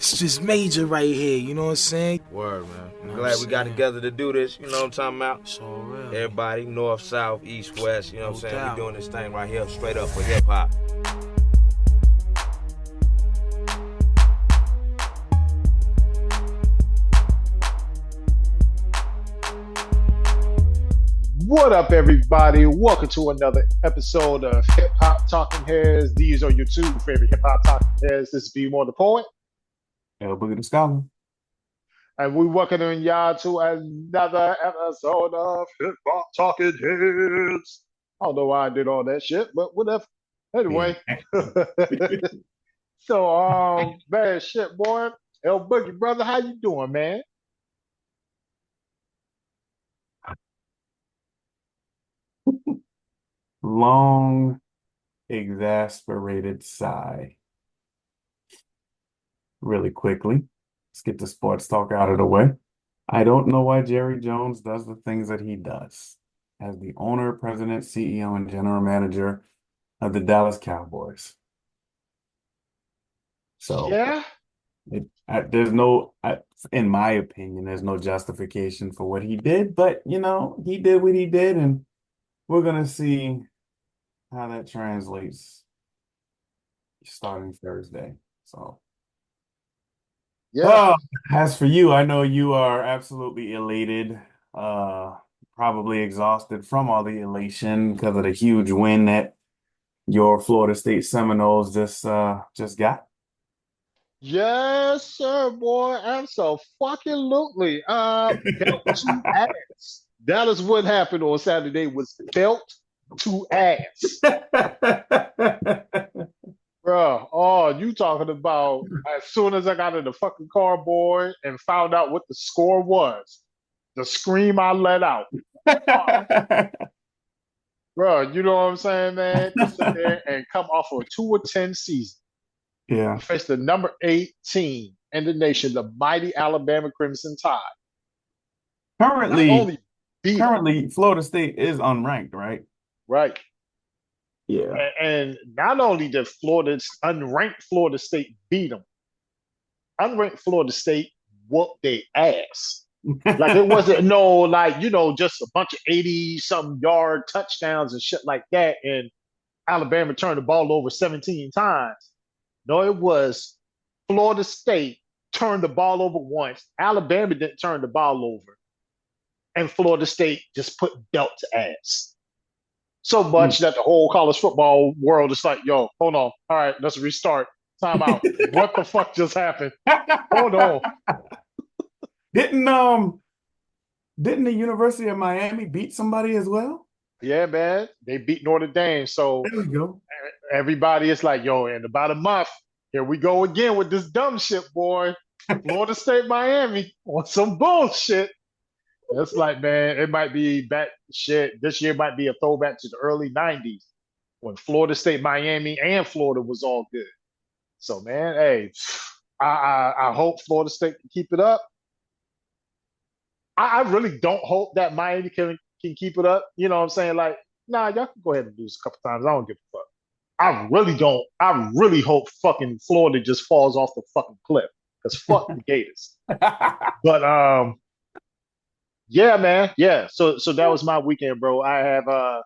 It's just major right here, you know what I'm saying? Word, man. You know what Glad I'm we got saying? together to do this. You know what I'm talking about? It's all real. Everybody, north, south, east, west. You know what I'm No saying? We doubt. doing this thing right here, straight up for hip hop. What up, everybody? Welcome to another episode of Hip Hop Talking Heads. These are your two favorite hip hop talking heads. This is B-Moore the Poet, L-Boogie the Scholar. and we welcoming y'all to another episode of Hip Hop Talking Heads. I don't know why I did all that shit, but whatever. Yeah. Anyway, man, shit, boy, L-Boogie, brother, how you doing, man? Long, exasperated sigh. Really quickly. Let's get the sports talk out of the way. I don't know why Jerry Jones does the things that he does as the owner, president, CEO, and general manager of the Dallas Cowboys. So Yeah, there's no, in my opinion, there's no justification for what he did, but he did what he did, and we're gonna see how that translates starting Thursday. So, yeah. oh, as for you, I know you are absolutely elated, uh, probably exhausted from all the elation because of the huge win that your Florida State Seminoles just got. Yes, sir, boy. Absolutely. Belt to ass. That is what happened on Saturday was belt to ass. Bruh, oh, you talking about as soon as I got in the fucking car, boy, and found out what the score was, the scream I let out. Oh, bro, you know what I'm saying, man? To sit there and come off of a 2-10 season. Yeah. Faced the number 8 team in the nation, the mighty Alabama Crimson Tide. Not Currently, only beat them, currently, Florida State is unranked, right? right? Yeah. And not only did unranked Florida State beat them, unranked Florida State whooped their ass. Like it wasn't no like just a bunch of 80 something yard touchdowns and shit like that, and Alabama turned the ball over 17 times. No, it was Florida State turned the ball over once. Alabama didn't turn the ball over, and Florida State just put belt to ass. So much that the whole college football world is like, yo, hold on. All right, let's restart. Time out. What the fuck just happened? Hold on. Didn't didn't the University of Miami beat somebody as well? Yeah, man. They beat Notre Dame. So There we go. everybody is like, yo, in about a month, here we go again with this dumb shit, boy. Florida State, Miami on some bullshit. It's like, man, it might be back shit. This year might be a throwback to the early 90s when Florida State, Miami, and Florida was all good. So, man, hey, I hope Florida State can keep it up. I really don't hope that Miami can keep it up. You know what I'm saying? Like, nah, y'all can go ahead and lose a couple times. I don't give a fuck. I really don't. I really hope fucking Florida just falls off the fucking cliff because fuck the Gators. But yeah, man, yeah. So that was my weekend, bro. I have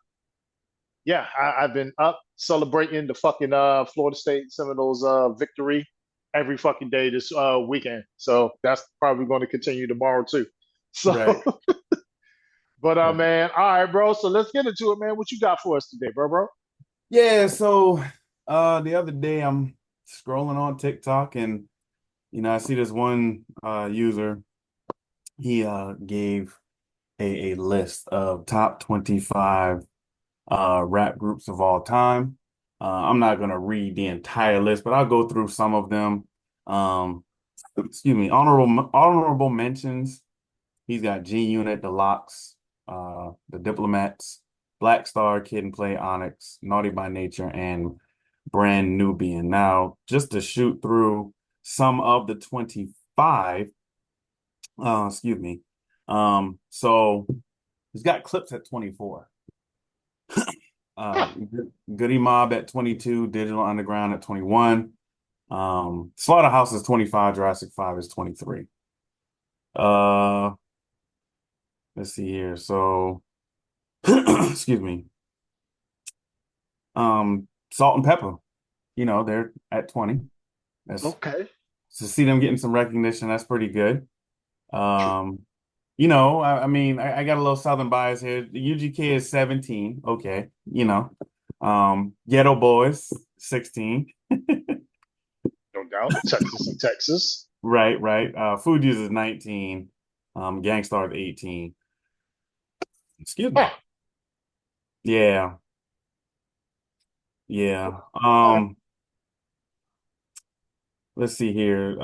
yeah, I've been up celebrating the fucking Florida State Seminoles victory every fucking day this weekend. So that's probably going to continue tomorrow too. So, Right. but Right. man, all right, bro. So let's get into it, man. What you got for us today, bro? Yeah, so the other day I'm scrolling on TikTok and I see this one user. He gave a list of top 25 rap groups of all time. I'm not gonna read the entire list, but I'll go through some of them. Excuse me, honorable mentions. He's got G Unit, The Locks, The Diplomats, Black Star, Kid and Play, Onyx, Naughty by Nature, and Brand Nubian. Now, just to shoot through some of the 25, excuse me. So he's got Clips at 24. Huh. Goody Mob at 22, Digital Underground at 21, Slaughterhouse is 25, Jurassic 5 is 23. Uh, let's see here. So, excuse me. Salt and Pepper, they're at 20. That's Okay. to see them getting some recognition, that's pretty good. True. Um, I mean, I got a little Southern bias here. The UGK is 17. Okay, Ghetto Boys, 16. No doubt. Texas and Texas. Right, right. Fugees is 19. Gangstar is 18. Excuse me. Huh. Yeah, yeah. Uh, Let's see here.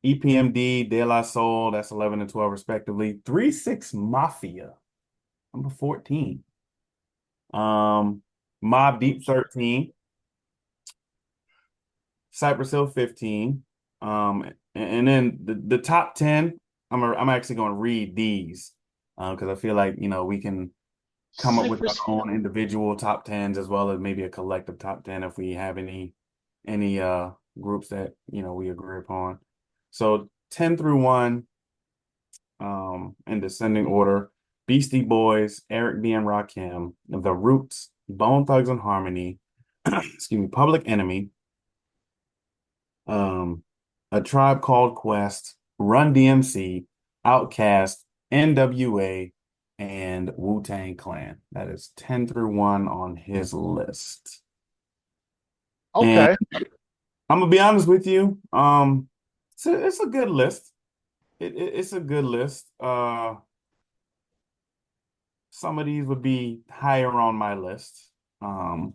EPMD, De La Soul, that's 11 and 12 respectively. 3-6 Mafia, number 14. Mobb Deep 13. Cypress Hill 15. And then the top 10, I'm actually going to read these because I feel like, we can come up with our Cypress own Hill. individual top 10s as well as maybe a collective top 10 if we have any groups that, we agree upon. So 10 through 1, in descending order: Beastie Boys, Eric B. and Rakim, The Roots, Bone Thugs and Harmony, excuse me, Public Enemy, A Tribe Called Quest, Run DMC, Outkast, NWA, and Wu-Tang Clan. That is 10 through 1 on his list. And Okay. I'm gonna be honest with you. It's a good list. It's a good list. Some of these would be higher on my list, on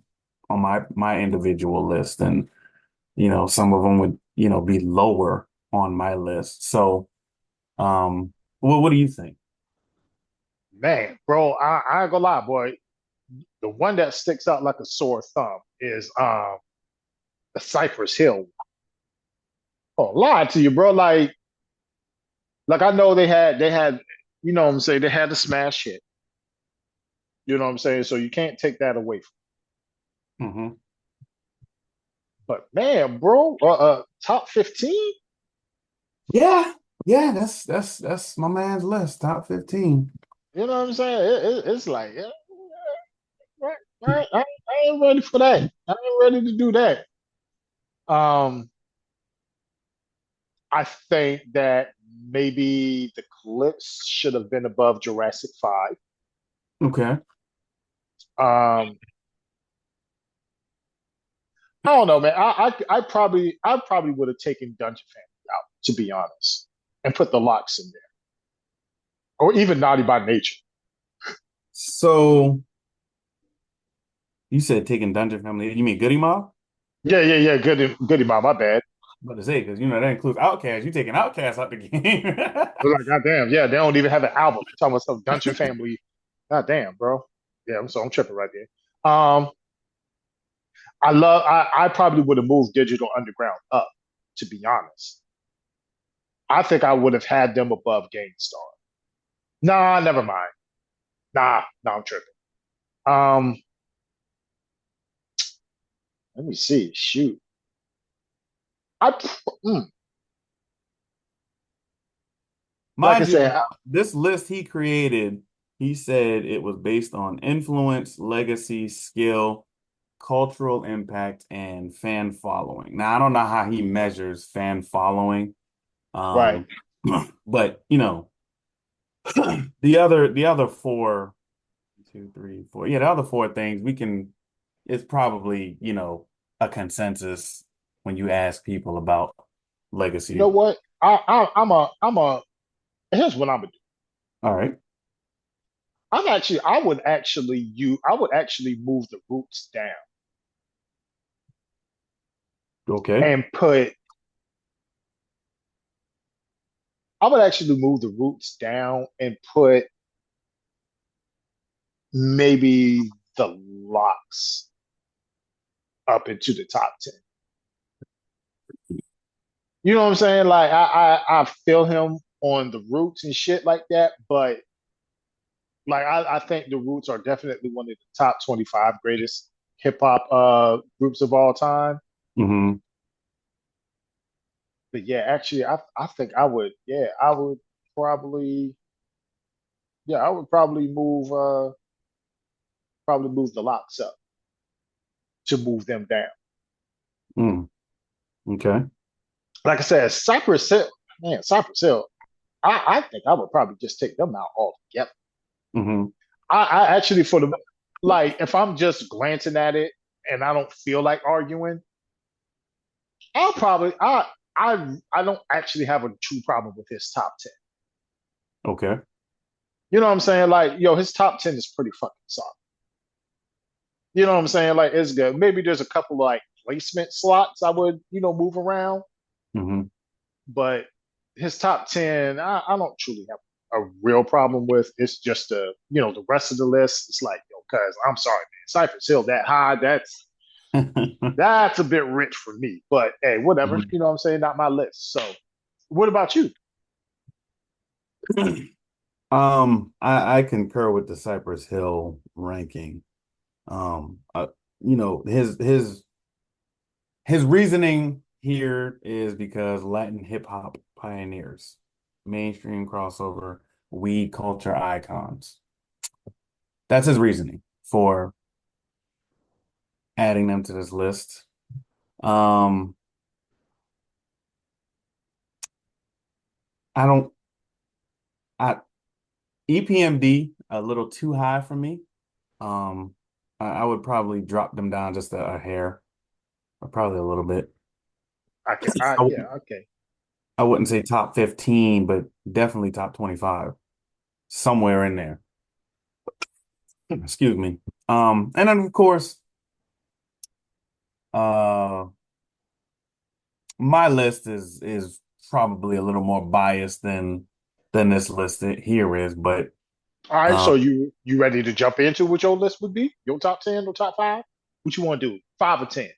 my individual list, and some of them would be lower on my list. So, what do you think? Man, bro, I ain't gonna lie, boy. The one that sticks out like a sore thumb is the Cypress Hill. Oh, lie to you, bro. Like I know they had, you know what I'm saying, they had the smash hit. You know what I'm saying? So you can't take that away from. Hmm. But man, bro, top 15? Yeah, yeah, that's my man's list, top 15. You know what I'm saying? It's like, yeah, right, right. I ain't ready for that. I ain't ready to do that. Um, I think that maybe the Clips should have been above Jurassic 5. Okay. Um, I don't know, man. I probably would have taken Dungeon Family out, to be honest, and put the locks in there, or even Naughty by Nature. So you said taking Dungeon Family. You mean Goody Mob? Yeah, yeah, yeah. Goody Mob. My bad. I'm about to say, because that includes Outkast. You taking Outkast out the game. I was like, goddamn, yeah, they don't even have an album. You're talking about some Dungeon Family. Goddamn, bro. Yeah, I'm tripping right there. I probably would have moved Digital Underground up, to be honest. I think I would have had them above GameStar. Nah, never mind. Nah, no, I'm tripping. Um, let me see. Shoot. I mm, like I Mind you, said, this list he created, he said it was based on influence, legacy, skill, cultural impact, and fan following. Now, I don't know how he measures fan following, right. um, but the other four, two, three, four, yeah, the other four things we can. It's probably a consensus when you ask people about You know legacy. what? I'm a. Here's what I'm gonna do. All right. I would actually move the Roots down Okay. and put. I would actually move the Roots down and put maybe the Locks up into the top 10. You know what I'm saying? Like I feel him on the Roots and shit like that, but like I think the Roots are definitely one of the top 25 greatest hip hop groups of all time. Hmm. But yeah, actually, I think I would. Yeah, I would probably. Yeah, I would probably move the locks up to move them down. Mm. Okay. Like I said, Cypress Hill, man, Cypress Hill. I think I would probably just take them out altogether. Hmm. I actually for the like if I'm just glancing at it and I don't feel like arguing, I'll probably I don't actually have a true problem with his top 10. Okay. You know what I'm saying? Like, yo, his top 10 is pretty fucking solid. You know what I'm saying? Like, it's good. Maybe there's a couple like placement slots I would, move around, Hmm. but his top 10, I don't truly have a real problem with. It's just the rest of the list. It's like, yo, cuz I'm sorry, man. Cypress Hill that high, that's a bit rich for me. But hey, whatever. You know what I'm saying? Not my list. So what about you? I concur with the Cypress Hill ranking. Um, uh, his reasoning here is because Latin hip hop pioneers, mainstream crossover, weed culture icons. That's his reasoning for adding them to this list. Um, I don't, I EPMD a little too high for me. Um, I would probably drop them down just a hair, or probably a little bit. Yeah, okay. I wouldn't say top 15, but definitely top 25, somewhere in there. Excuse me. And then of course, uh, my list is probably a little more biased than this list that here is, but All right, um, so you ready to jump into what your list would be? Your top 10 or top five? What you want to do? Five or 10?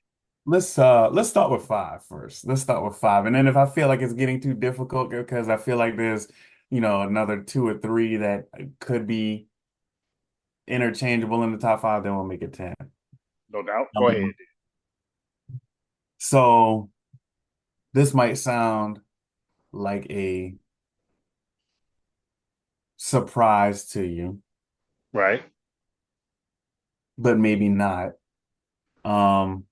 let's start with five first. Let's start with five, and then if I feel like it's getting too difficult because I feel like there's another two or three that could be interchangeable in the top five, then we'll make it 10. No doubt. Go ahead. Um, so this might sound like a surprise to you, Right. but maybe not. Um,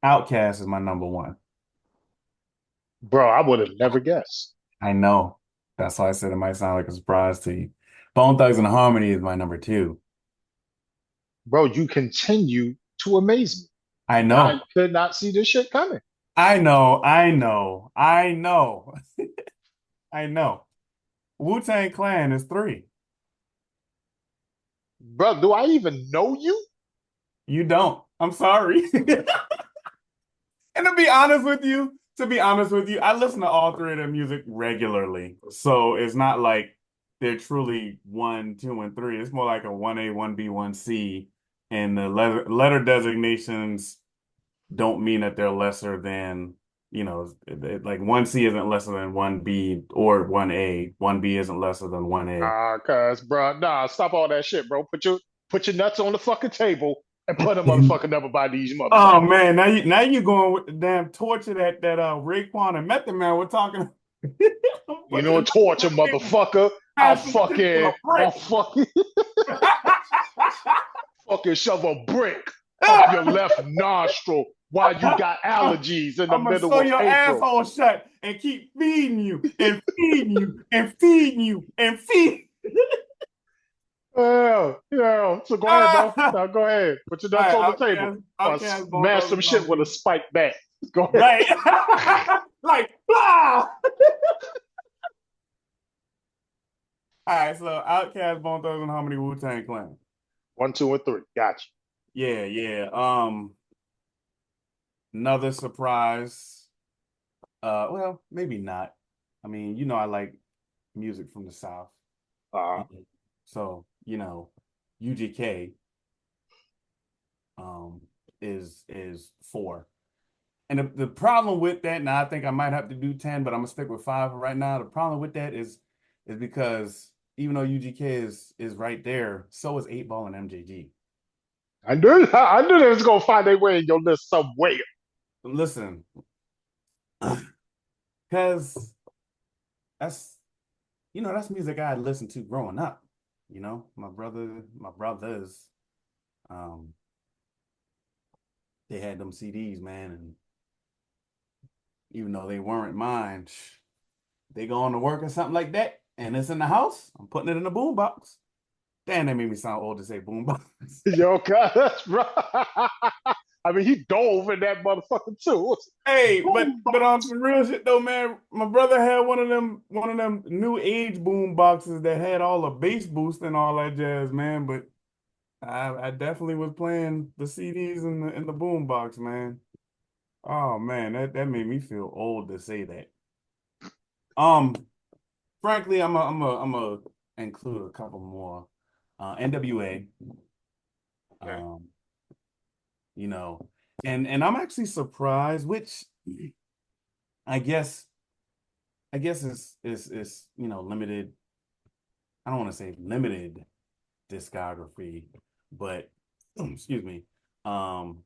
Outcast is my number one. Bro, I would have never guessed. I know. That's why I said it might sound like a surprise to you. Bone Thugs and Harmony is my number two. Bro, you continue to amaze me. I I know. could not see this shit coming. I know. I know. I know. I know. Wu-Tang Clan is three. Bro, do I even know you? You don't. I'm sorry. And to be honest with you, I listen to all three of their music regularly. So it's not like they're truly one, two, and three. It's more like a 1A, 1B, 1C. And the letter designations don't mean that they're lesser than, like 1C isn't lesser than 1B or 1A. 1B isn't lesser than 1A. Cuz, bro, nah, stop all that shit, bro. Put your nuts on the fucking table and put a motherfucker number by these Oh motherfuckers. man, now you going with the damn torture that Raekwon and Method Man were talking. I'm You putting know, it torture, on the table. motherfucker. I'll Pass the shit with fucking, a brick. I'll fucking, fucking shove a brick up your left nostril while you got allergies in the I'm gonna middle sew of your April. asshole shut and keep feeding you and feeding you and feeding you and feeding. Yeah, yeah. So go ahead, bro. All Now go ahead. Put your nuts right, on the table. Or Outcast, Bone smash Thugs some and shit with a Harmony. spike bat. Go ahead. Right, like blah. All right, so Outcast, Bone Thugs and Harmony, Wu-Tang Clan. One, two, and three. Gotcha. Yeah, yeah. Another surprise. Well, maybe not. I mean, I like music from the South. Uh, So, UGK um is four. And the problem with that, now I think I might have to do 10, but I'm gonna stick with five right now. The problem with that is because even though UGK is right there, so is 8 Ball and MJG. I knew they was gonna find their way in your list somewhere. Listen, because that's that's music I listened to growing up. My brothers, um, they had them CDs, man, and even though they weren't mine, they go on to work or something like that, and it's in the house. I'm putting it in the boombox. Damn, that made me sound old to say boombox. Yo, God, that's right. I mean, he dove in that motherfucker too. Hey, but Boom. but on some real shit though, man. My brother had one of them new age boom boxes that had all the bass boost and all that jazz, man. But I definitely was playing the CDs in the boom box, man. Oh man, that made me feel old to say that. Um, frankly, I'm a include a couple more. NWA, Okay. um, you know, and I'm actually surprised, which I guess I guess is limited. I don't want to say limited discography, but excuse me. Um,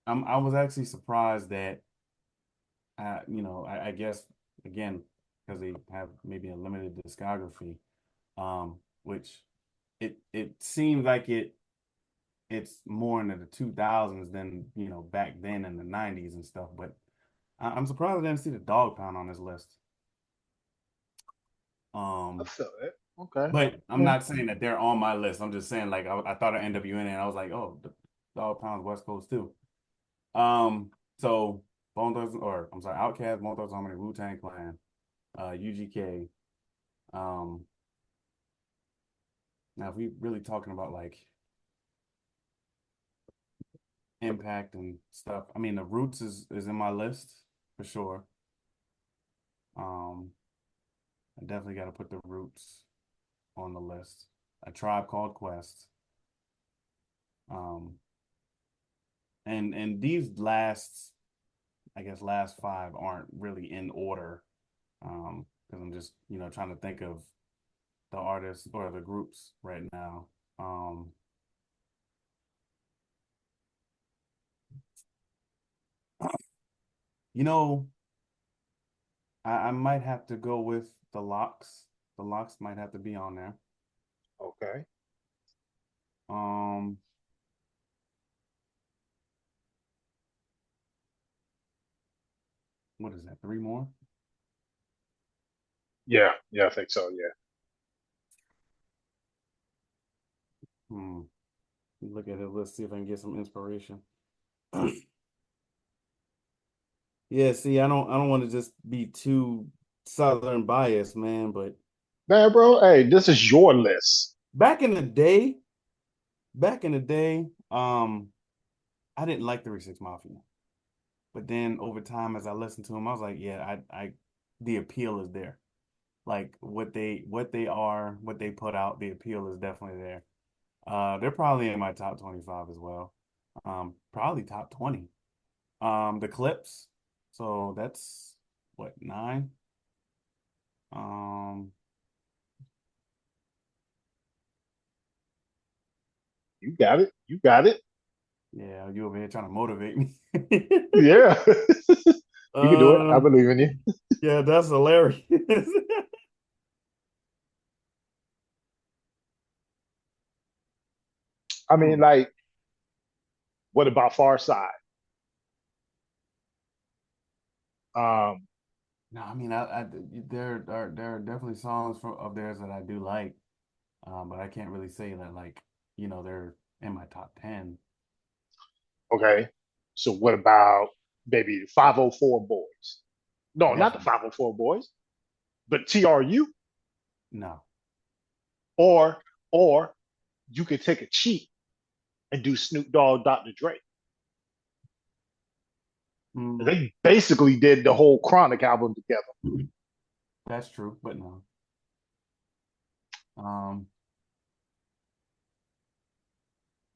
I was actually surprised that I guess again because they have maybe a limited discography, which it seems like it's more into the 2000s than back then in the 90s and stuff. But I'm surprised I didn't see the Dog Pound on this list. I Um, feel it. Okay. but I'm Yeah. not saying that they're on my list. I'm just saying like I thought of NWN and I was like, oh, the Dog Pound's West Coast too. So Bone Thugs or I'm sorry, Outkast, Bone Thugs Harmony, Wu-Tang Clan, UGK. Um, Now if we really talking about like impact and stuff, I mean the Roots is in my list for sure. Um, I definitely got to put the Roots on the list. A Tribe Called Quest. Um, and these I guess last five aren't really in order. Because I'm just, trying to think of the artists or the groups right now. Um, you know, I might have to go with the Locks. The Locks might have to be on there. Okay. Um, what is that? Three more? Yeah. Yeah, I think so. Yeah. Hmm. Look at it. Let's see if I can get some inspiration. Yeah, see, I don't want to just be too Southern biased, man, but Man, bro, hey, this is your list. back in the day, back in the day, I didn't like the 6 Mafia. But then over time as I listened to them, I was like, yeah, I the appeal is there. Like what they are, what they put out, the appeal is definitely there. They're probably in my top 25 as well. Probably top 20. The Clips. So that's what, 9? Um, You got it. You got it. yeah, you over here trying to motivate me. Yeah. You can do it. I Uh, believe in you. yeah, that's hilarious. I mean, Hmm. like, what about Far Side? Um, No, I mean, there are definitely songs of theirs that I do like, but I can't really say that like, they're in my top 10. okay. So what about maybe 504 Boys? No, not the Definitely 504 Boys, but TRU. no. Or or you could take a cheat and do Snoop Dogg, Dr. Dre. Mm, They basically did the whole Chronic album together. that's true, but no. Um,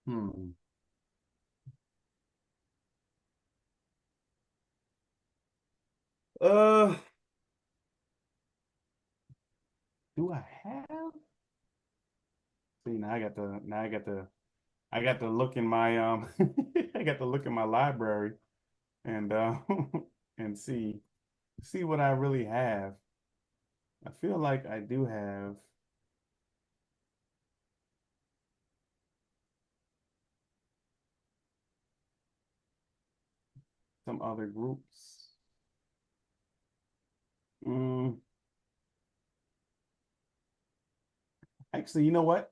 hmm. Uh, do I have? See, now I got the I got to look in my I got to look in my library and and see what I really have. I feel like I do have some other groups. Mm, actually, you know what?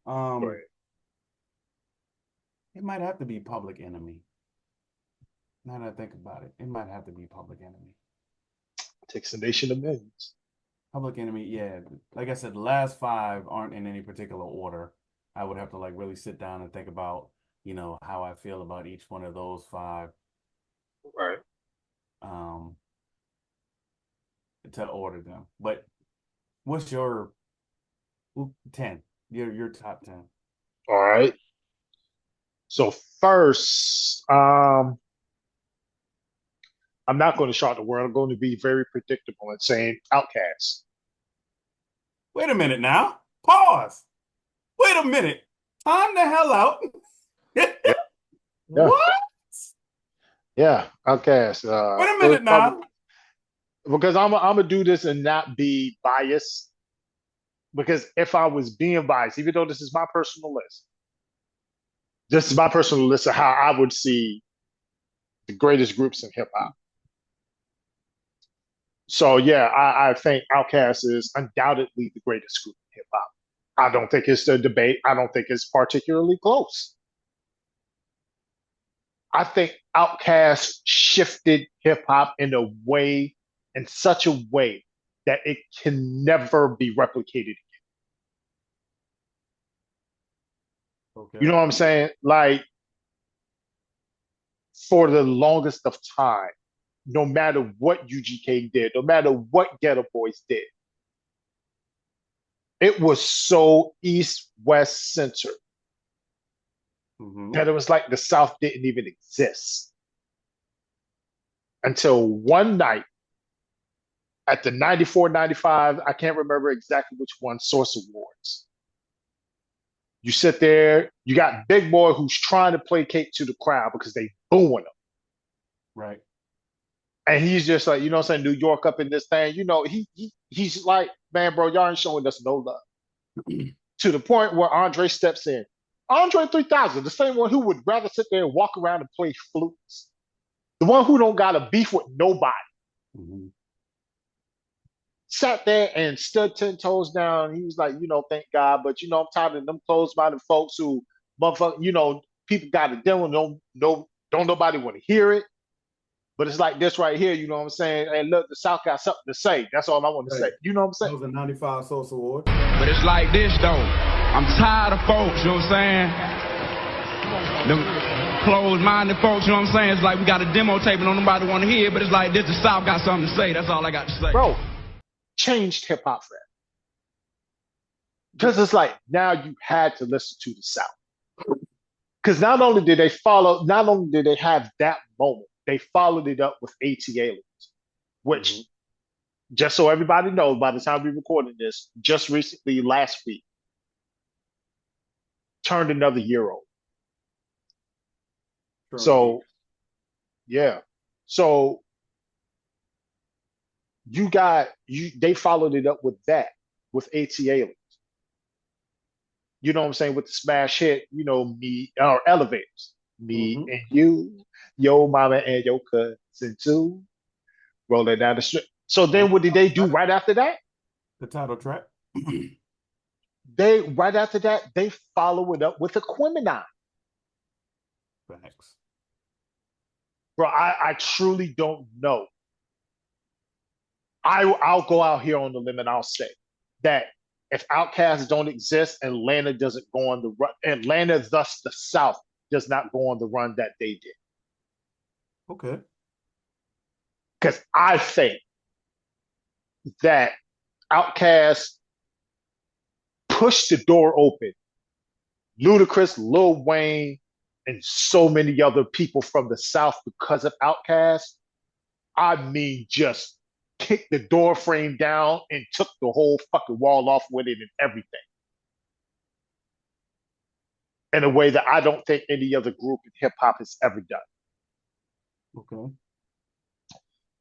Um, Right. it might have to be Public Enemy. Now that I think about it, it might have to be Public Enemy. Takes a nation of millions. Public Enemy, yeah. Like I said, the last five aren't in any particular order. I would have to like really sit down and think about, how I feel about each one of those five, Right. um, to order them. But what's your 10? Your top 10. All right. So first, I'm not going to shock the world. I'm going to be very predictable and saying Outcast. Wait a minute now. Pause. Wait a minute. Time the hell out. Yeah. Yeah. What? Yeah. Outcast. Wait a It was minute probably now. because I'm gonna do this and not be biased. Because if I was being biased, even though this is my personal list of how I would see the greatest groups in hip hop. So yeah, I think Outkast is undoubtedly the greatest group in hip hop. I don't think it's the debate. I don't think it's particularly close. I think Outkast shifted hip hop in such a way that it can never be replicated. You Okay. know what I'm saying? Like for the longest of time, no matter what UGK did, no matter what Ghetto Boys did, it was so East West centered Mm-hmm. that it was like the South didn't even exist until one night at the 94, 95, I can't remember exactly which one, Source Awards. You sit there, you got Big Boy who's trying to placate to the crowd because they booing him. Right. And he's just like, you know what I'm saying, New York up in this thing. He's like, man, bro, y'all ain't showing us no love. To the point where Andre steps in. Andre 3000, the same one who would rather sit there and walk around and play flutes. The one who don't got a beef with nobody. Mm-hmm. Sat there and stood 10 toes down. He was like, thank God, but I'm tired of them closed-minded folks who motherfucker, people got a demo, don't nobody want to hear it. But it's like this right here, you know what I'm saying? And look, the South got something to say. That's all I want to Right. say. You know what I'm That saying? was a 95 Source Award. But it's like this though. I'm tired of folks, you know what I'm saying? Them closed-minded folks, you know what I'm saying? It's like we got a demo tape and don't nobody want to hear it, but it's like this, the South got something to say. That's all I got to say. Bro, changed hip hop forever. Because it's like now you had to listen to the South. Because not only did they have that moment, they followed it up with AT Aliens, which, just so everybody knows, by the time we recorded this, just recently, last week, turned another year old. Sure. So, yeah. So they followed it up with that, with AT Aliens. You know what I'm saying? With the smash hit, me, or Elevators. Me Mhm. and you, your mama and your cousin too, rolling down the street. So then what did they do right after that? The title track. Right after that, they follow it up with Aquemini. Facts. Bro, I truly don't know. I'll go out here on the limb and I'll say that if Outcasts don't exist, Atlanta doesn't go on the run. Atlanta, thus the South, does not go on the run that they did. Okay. Because I think that Outkast pushed the door open. Ludacris, Lil Wayne, and so many other people from the South because of Outkast. I mean, just kicked the door frame down and took the whole fucking wall off with it and everything. in a way that I don't think any other group in hip hop has ever done. Okay.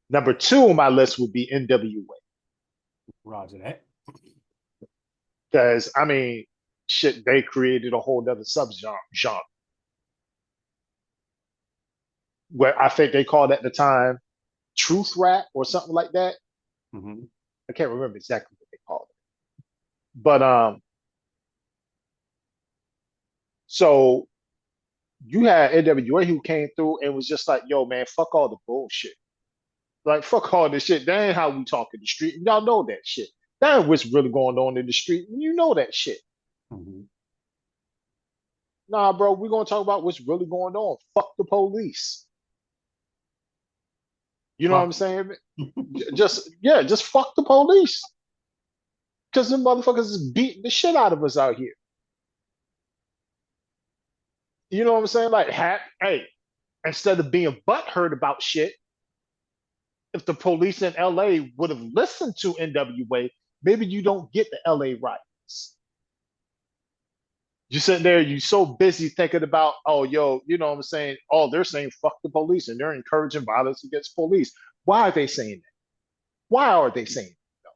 Number 2 on my list would be NWA. Roger that. Because, I mean, shit, they created a whole other subgenre. Where I think they called at the time truth rap or something like that. Mm-hmm. I can't remember exactly what they called it. But so you had NWA who came through and was just like, yo, man, fuck all the bullshit. Like, fuck all this shit. That ain't how we talk in the street. Y'all know that shit. That ain't what's really going on in the street. You know that shit. Mm-hmm. Nah, bro, we're gonna talk about what's really going on. Fuck the police. You know what I'm saying? Just fuck the police. Because the motherfuckers is beating the shit out of us out here. You know what I'm saying? Like, hey, instead of being butthurt about shit, if the police in LA would have listened to NWA, maybe you don't get the LA riots. You sitting there, you so busy thinking about, oh, yo, you know what I'm saying? Oh, they're saying fuck the police and they're encouraging violence against police. Why are they saying that? Why are they saying that?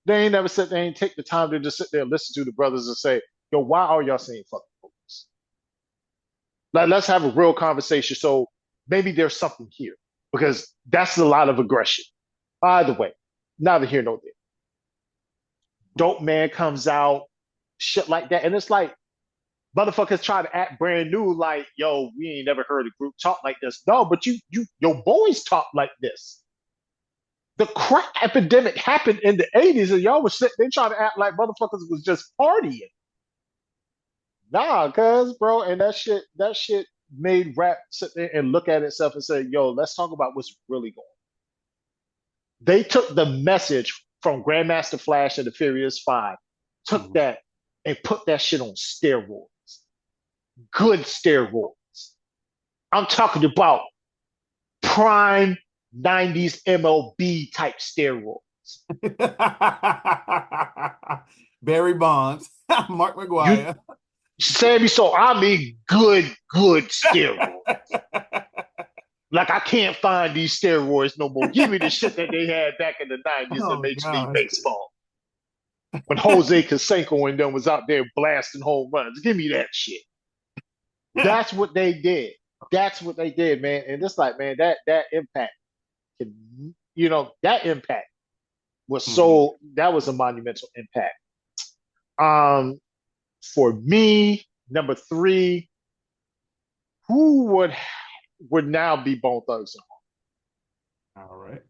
They ain't never said they ain't take the time to just sit there and listen to the brothers and say, yo, why are y'all saying fuck the police? Like, let's have a real conversation. So maybe there's something here because that's a lot of aggression. Either way, neither here nor there. Dope Man comes out, shit like that. And it's like, motherfuckers try to act brand new, like, yo, we ain't never heard a group talk like this. No, but your boys talk like this. The crack epidemic happened in the 80s, and y'all was sitting there trying to act like motherfuckers was just partying. Nah, cuz, bro, and that shit made rap sit there and look at itself and say, yo, let's talk about what's really going on. They took the message from Grandmaster Flash and the Furious Five, took that and put that shit on steroids. Good steroids. I'm talking about prime 90s MLB type steroids. Barry Bonds, Mark McGuire. Sammy, so I mean good steroids. Like, I can't find these steroids no more. Give me the shit that they had back in the 90s in Major League Baseball. When Jose Canseco and them was out there blasting home runs. Give me that shit. That's what they did. That's what they did, man. And it's like, man, that impact, that impact was that was a monumental impact. For me, number 3, who would now be Bone Thugs and Harmony? All right.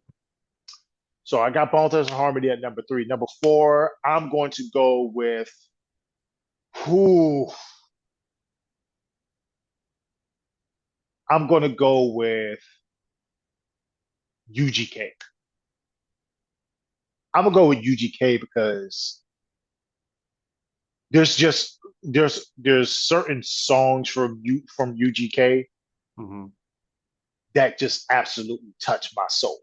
So I got Bone Thugs and Harmony at number 3. Number 4, I'm going to go with who? I'm going to go with UGK. I'm gonna go with UGK because there's certain songs from UGK that just absolutely touch my soul.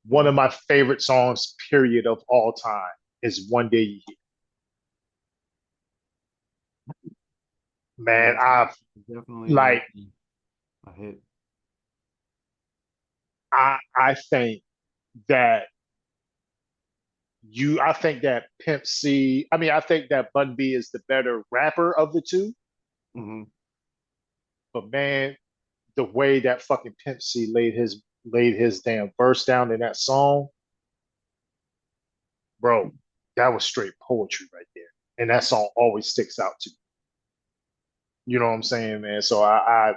One of my favorite songs, period, of all time is One Day You Hear. Man, I've definitely like a hit. I think that Pimp C, I think that Bun B is the better rapper of the two. But man, the way that fucking Pimp C laid his damn verse down in that song, bro, that was straight poetry right there. And that song always sticks out to me. You know what I'm saying, man? So I'm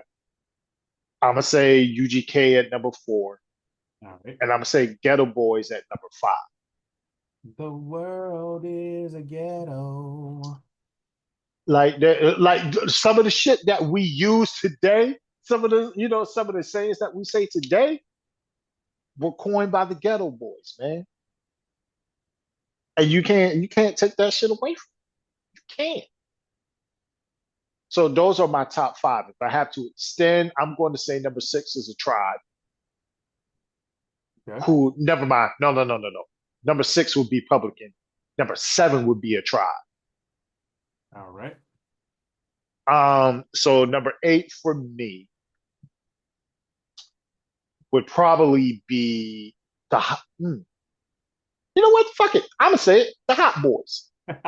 gonna say UGK at number 4. All right. And I'm gonna say Ghetto Boys at number 5. The world is a ghetto. Like some of the shit that we use today, some of the sayings that we say today were coined by the Ghetto Boys, man. And you can't take that shit away from them. You can't. So those are my top 5. If I have to extend, I'm going to say number 6 is a Tribe. Okay. Who? Never mind. No. Number 6 would be Publican. Number 7 would be a Tribe. All right. So number 8 for me would probably be you know what? Fuck it. I'm gonna say it. The Hot Boys. I'm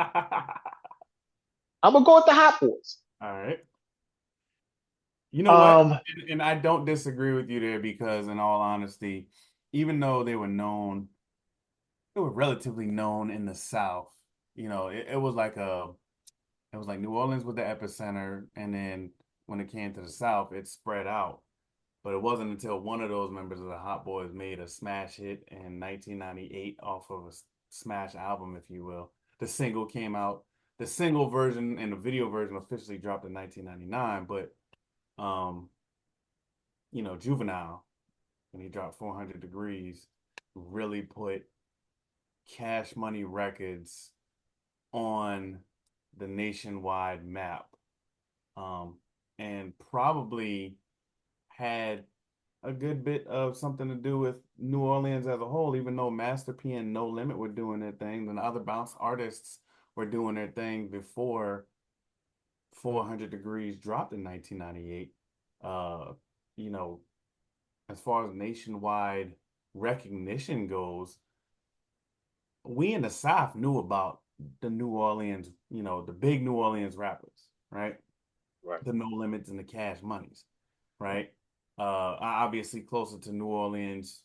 gonna go with the Hot Boys. All right. You know what? Um, And I don't disagree with you there because, in all honesty, even though they were relatively known in the South. It was like New Orleans was the epicenter, and then when it came to the South, it spread out. But it wasn't until one of those members of the Hot Boys made a smash hit in 1998 off of a smash album, if you will. The single came out. The single version and the video version officially dropped in 1999, but um, Juvenile, when he dropped 400 Degrees, really put Cash Money Records on the nationwide map, and probably had a good bit of something to do with New Orleans as a whole, even though Master P and No Limit were doing their thing, and other bounce artists were doing their thing before 400 Degrees dropped in 1998. You know, as far as nationwide recognition goes, we in the South knew about the New Orleans, the big New Orleans rappers, right? right. The No Limits and the Cash Monies, right? Obviously closer to New Orleans,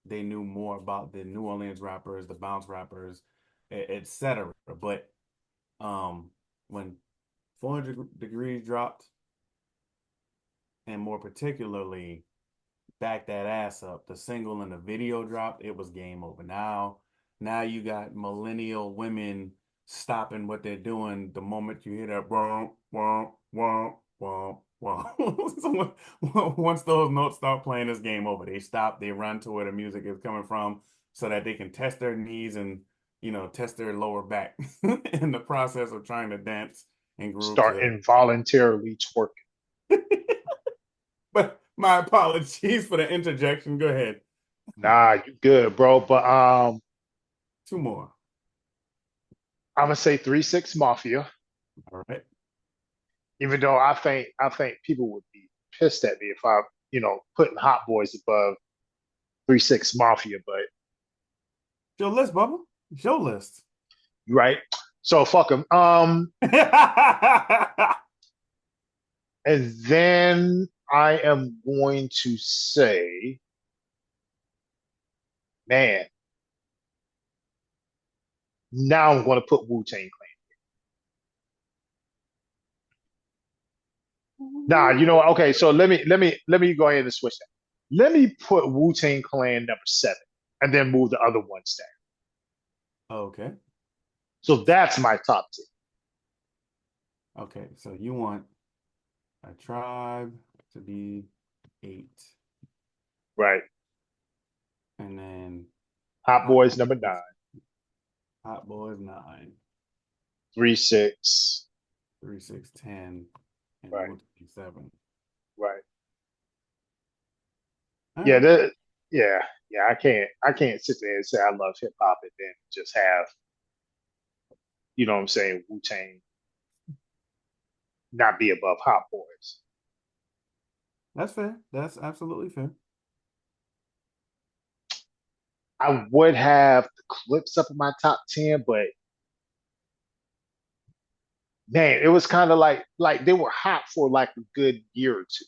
they knew more about the New Orleans rappers, the bounce rappers, etc. But when 400 Degrees dropped, and more particularly Back That Ass Up, the single and the video dropped, it was game over. Now you got millennial women stopping what they're doing the moment you hear that womp, womp, womp, womp, womp. So once those notes start playing, this game over. They stop, they run to where the music is coming from so that they can test their knees and, test their lower back in the process of trying to dance and groove Start to involuntarily twerking. But my apologies for the interjection. Go ahead. Nah, you good, bro. But Two more. I'm gonna say 3-6 Mafia. All right. Even though I think people would be pissed at me if I, putting Hot Boys above 3-6 Mafia, but Show list, Bubba. Show list. right. So fuck them. And then I am going to say, man, now I'm going to put Wu-Tang Clan. Nah, okay, so let me go ahead and switch that. Let me put Wu-Tang Clan number 7 and then move the other ones down. Okay. So that's my top 10. Okay. So you want a tribe to be 8. Right. And then Hot Boys number 9. Hot Boys 9. 3-6. 3, 6, 10. And Right. Wu-Tang 7. Right. All Yeah, right. yeah. I can't sit there and say I love hip hop and then just have, what I'm saying, Wu-Tang not be above Hot Boys. That's fair. That's absolutely fair. I would have the Clips up in my top 10, but man, it was kind of like they were hot for like a good year or two.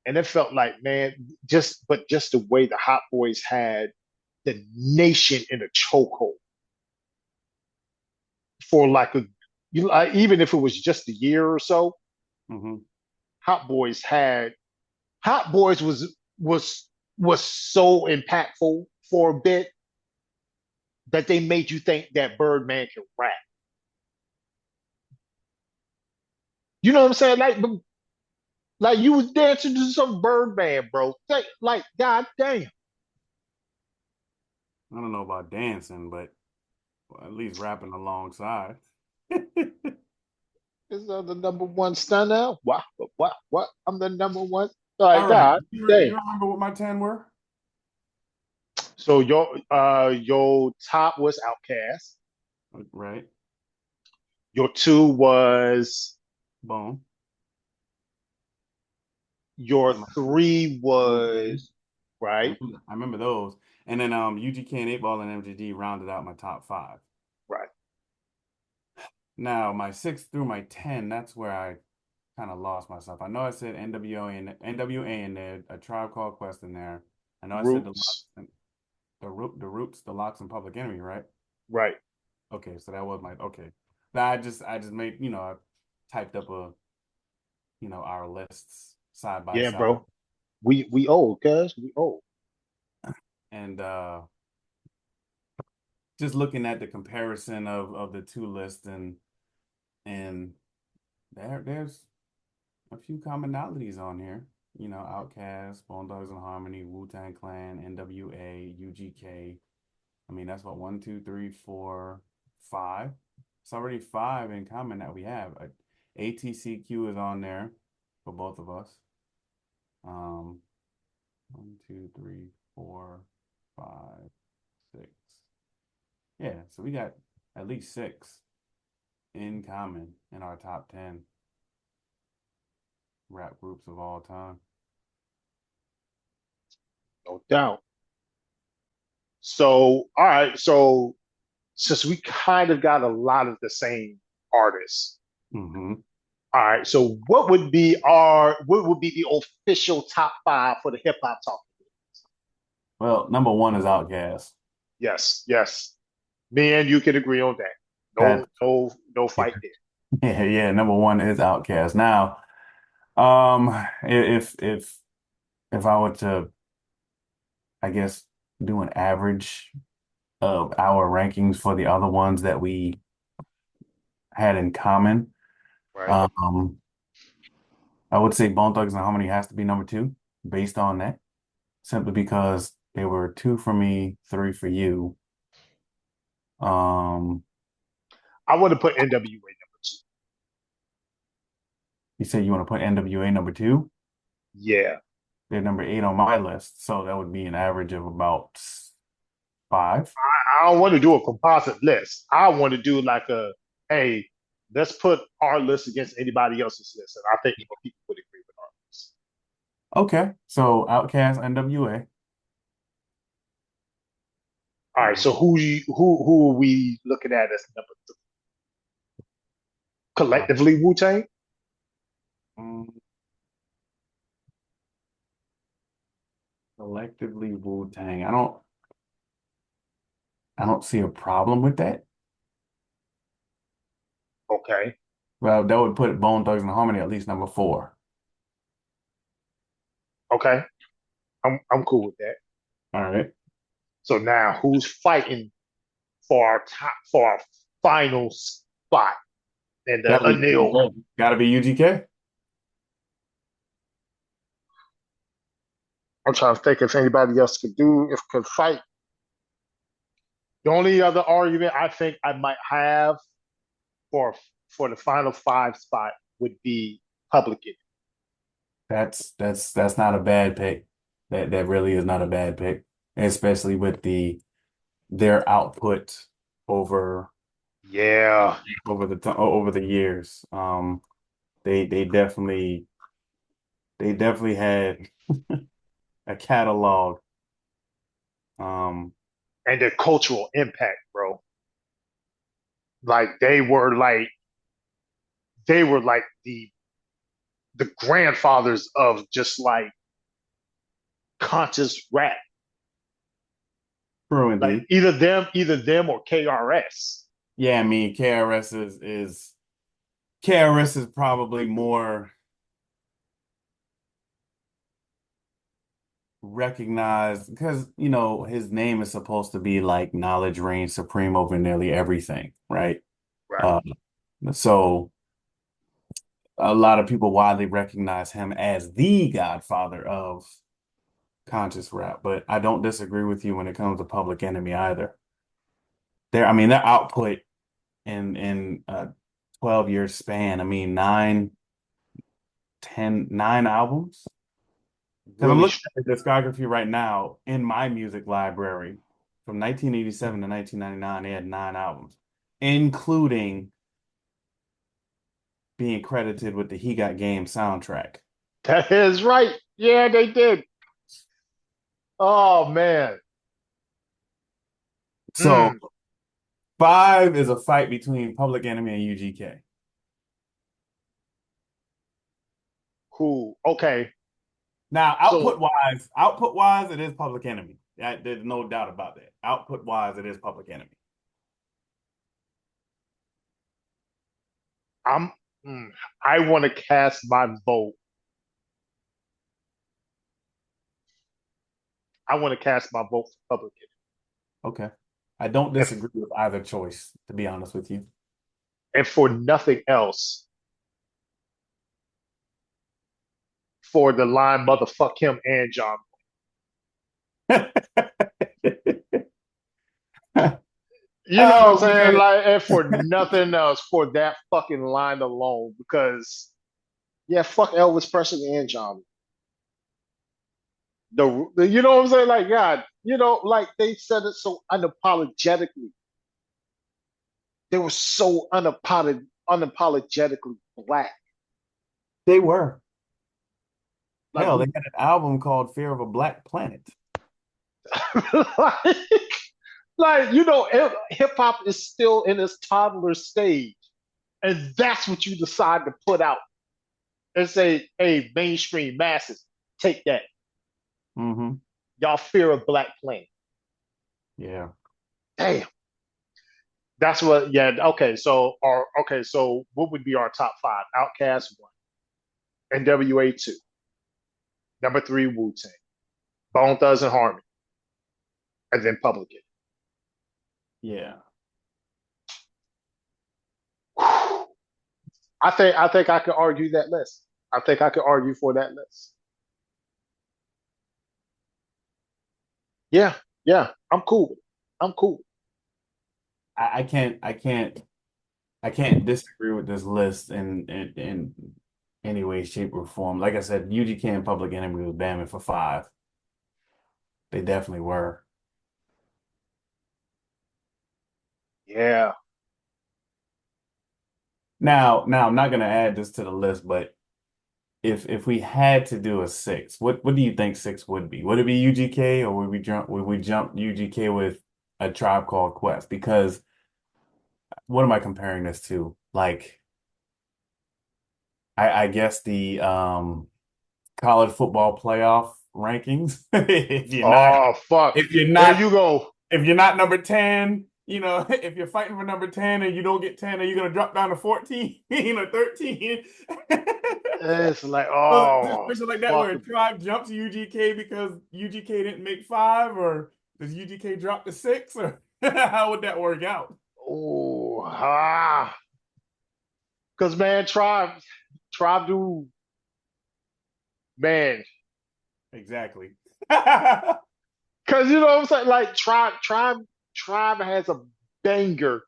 And it felt like, man, just the way the Hot Boys had the nation in a chokehold for like even if it was just a year or so, Mm-hmm. Hot Boys had Hot Boys was so impactful for a bit that they made you think that Birdman can rap. You know what I'm saying? Like you was dancing to some Birdman, bro. Like, god damn. I don't know about dancing, but at least rapping alongside. Is the number one stunner? What? I'm the number one. Like, All right. god You damn. remember what my 10 were? So your top was Outcast. Right. Your two was Bone. your And my three UGK. was right, I remember those. And then UGK and 8 Ball and MGD rounded out my top five. right. Now my 6 through my 10, that's where I kind of lost myself. I know I said NWA in there, A Tribe Called Quest in there. I know I said the Roots, the Roots, the Locks, and Public Enemy, right? right. Okay, so that was my okay. Now I just made I typed up our lists side by Yeah, side, bro. We old, cuz we old. and just looking at the comparison of the two lists, and there's a few commonalities on here. Outkast, Bone Thugs and Harmony, Wu-Tang Clan, NWA, UGK. I mean, that's what, one, two, three, four, five. It's already five in common that we have. ATCQ is on there for both of us. One, two, three, four, five, six. Yeah, so we got at least six in common in our top 10 rap groups of all time. No doubt. So, all right. So, since we kind of got a lot of the same artists, Mm-hmm. all right. So, what would be the official top five for the hip hop talk? Well, number one is Outkast. Yes, yes. Me and you can agree on that. That No yeah, fight there. yeah, number one is Outkast. Now, if I were to, I guess, do an average of our rankings for the other ones that we had in common, Right. um, I would say Bone Thugs and Harmony has to be number two based on that, simply because they were two for me, three for you. Um, I want to put NWA number two. you say you want to put NWA number two? Yeah. They're number 8 on my list, so that would be an average of about five. I don't want to do a composite list. I want to do like hey, let's put our list against anybody else's list. And I think more people would agree with our list. Okay, so Outkast, NWA. All right. So who are we looking at as number three? Collectively, Wu Tang? Um, Collectively Wu-Tang. I don't see a problem with that. Okay. Well, that would put Bone Thugs and Harmony at least number four. Okay. I'm cool with that. All right. So now who's fighting for our final spot? And Gotta be Anil. UGK. Gotta be UGK. I'm trying to think if anybody else could fight. The only other argument I think I might have for for the final five spot would be Public Enemy. That's not a bad pick. That really is not a bad pick, especially with their output over Yeah. over the years. They they definitely they definitely had a catalog. Um, And their cultural impact, bro. Like they were like the grandfathers of just like conscious rap. true Like indeed. either them or KRS. Yeah, I mean KRS is probably more recognized because his name is supposed to be like knowledge reigns supreme over nearly everything, right? Right. Uh, so a lot of people widely recognize him as the godfather of conscious rap, but I don't disagree with you when it comes to Public Enemy either. I mean, their output in a 12-year span, I mean, 9 albums. Because I'm Really looking at the discography right now in my music library from 1987 to 1999, they had 9 albums, including being credited with the He Got Game soundtrack. That is right. Yeah, they did. Oh man. So 5 is a fight between Public Enemy and UGK. Cool. Okay. Now, So output wise, it is Public Enemy. There's no doubt about that. Output wise, it is Public Enemy. I want to cast my vote. I want to cast my vote for Public Okay. I don't disagree with either choice, to be honest with you. and for nothing else, for the line "motherfuck him" and John. You know what I'm saying? Man. Like, and for nothing else, for that fucking line alone, because yeah, fuck Elvis Presley and John. You know what I'm saying? Like, God, like they said it so unapologetically. They were so unapologetically black. They were. Like, Hell, they had an album called Fear of a Black Planet. like, hip hop is still in its toddler stage, and that's what you decide to put out and say, "Hey, mainstream masses, take that." Mm-hmm. Y'all fear of Black Planet. Yeah. Damn. That's what. Yeah. Okay. So what would be our top 5? Outkast 1, NWA 2, number 3 Wu Tang, Bone Thugs and Harmony, and then Public Enemy. Yeah. I think I could argue that list. I think I could argue for that list. Yeah, yeah, I'm cool with it. I'm cool. I can't disagree with this list in any way, shape, or form. Like I said, UGK and Public Enemy was bamming for 5. They definitely were. Yeah. Now I'm not gonna add this to the list, but if we had to do a 6, what do you think 6 would be? Would it be UGK, or would we jump UGK with A Tribe Called Quest? Because what am I comparing this to? Like, I guess the college football playoff rankings. Oh fuck. If you're There not you go. if you're not number 10, if you're fighting for number 10 and you don't get 10, are you gonna drop down to 14, 13? It's like, Well, oh situation like that fuck. where a tribe jumps UGK because UGK didn't make 5, or does UGK drop to 6, or how would that work out? Oh, because man, tribe do, man. Exactly. Because you know what I'm saying? Like tribe has a banger,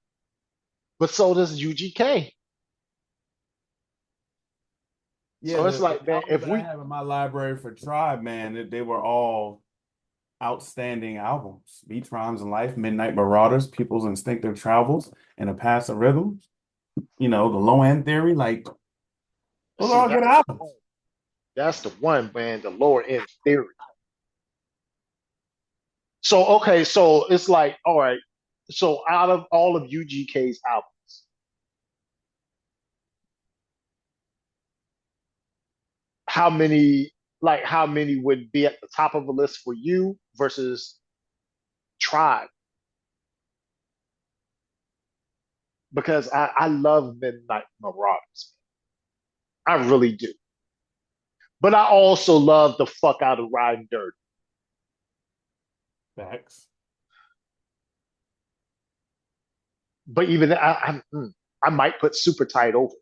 but so does UGK. Yeah, So it's the like, man, albums if that I we have in my library for Tribe, man, they were all outstanding albums. Beats, Rhymes, and Life, Midnight Marauders, People's Instinctive Travels, and A Pass of Rhythms. The Low End Theory, like, those see are all good albums. that's the one, man, the lower end theory. So okay, so it's like, all right. So out of all of UGK's albums, how many would be at the top of the list for you versus Tribe? Because I love Midnight Marauders. I really do. But I also love the fuck out of Riding Dirty. Facts. But even I might put Super Tight over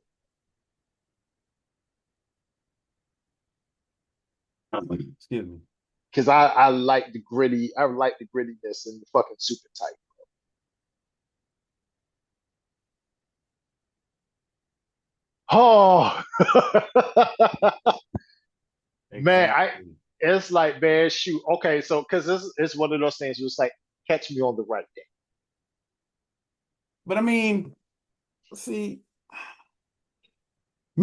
Excuse me. because I like the gritty. I like the grittiness in the fucking Super Tight. Oh man, Exactly. it's like, man, shoot. Okay, so because this it's one of those things. It was like, catch me on the right day. But I mean, see,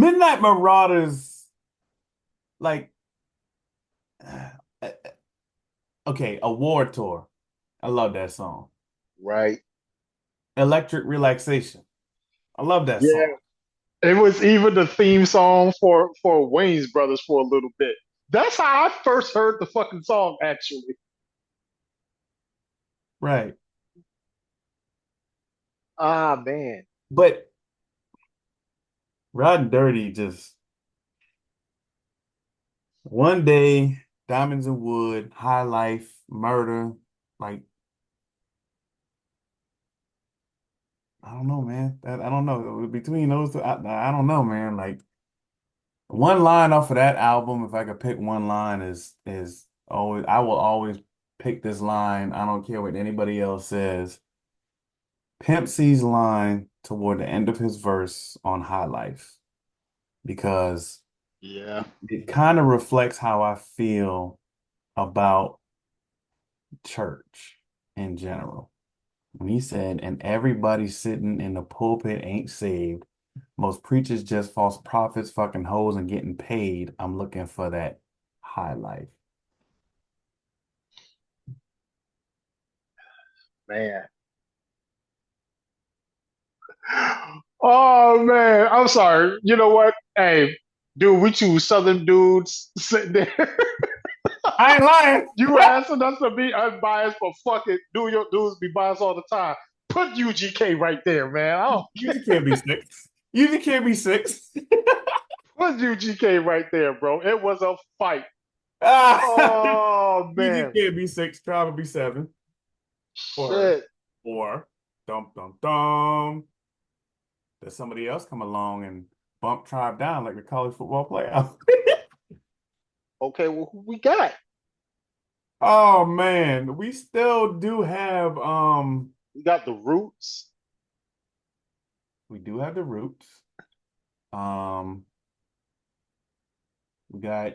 Midnight Marauders, like, okay, Award Tour. I love that song. Right. Electric Relaxation. I love that Yeah. song. It was even the theme song for Wayne's Brothers for a little bit. That's how I first heard the fucking song, actually. Right. Ah, man. But Riding Dirty just one day, Diamonds and Wood, High Life, Murder, like I don't know, man. I don't know. Between those two, I don't know, man. Like one line off of that album, if I could pick one line, is always I will always pick this line. I don't care what anybody else says. Pimp C's line toward the end of his verse on High Life, because Yeah. it kind of reflects how I feel about church in general. When he said, and everybody sitting in the pulpit ain't saved. Most preachers just false prophets, fucking hoes, and getting paid. I'm looking for that high life. Man. Oh man, I'm sorry. You know what? Hey, dude, we two Southern dudes sitting there. I ain't lying. You asking us to be unbiased, but fuck it, do your dudes be biased all the time. Put UGK right there, man. Usually can't be six. Usually can't be six. Put UGK right there, bro. It was a fight. Ah, Oh usually man, can't be six. Try to be seven. shit. Or dum dum dum. Does somebody else come along and bump Tribe down like the college football playoff? Okay, well, who we got? Oh man, we still do have We got the Roots. we do have the Roots. Um we got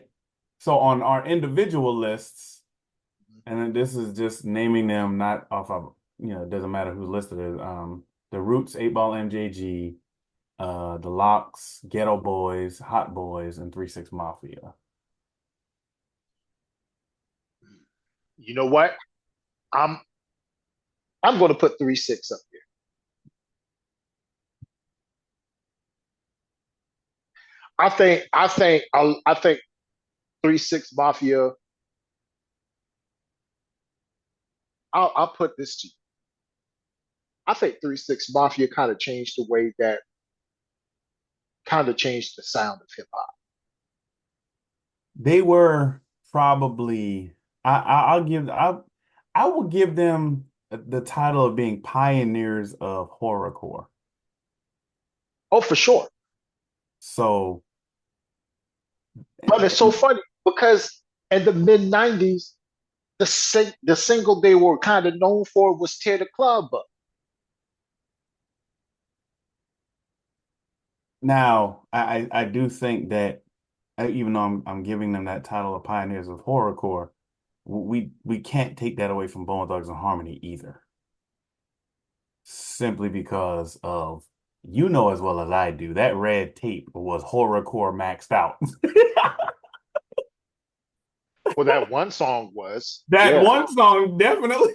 so on our individual lists, and then this is just naming them not off of, it doesn't matter who's listed as the Roots, 8 Ball MJG, the Locks, Ghetto Boys, Hot Boys, and 3 6 Mafia. You know what? I'm I'm going to put 3-6 up here. I think 3-6 Mafia. I'll put this to you. I think 3-6 Mafia kind of changed the sound of hip hop. They were probably I will give them the title of being pioneers of horrorcore. Oh, for sure. So But it's so funny because in the mid 90s, the single they were kind of known for was Tear the Club Up. now I do think that even though I'm giving them that title of pioneers of horrorcore, we can't take that away from Bone Thugs and Harmony either. Simply because of as well as I do, that red tape was horrorcore maxed out. Well, that one song was. That Yeah. one song definitely.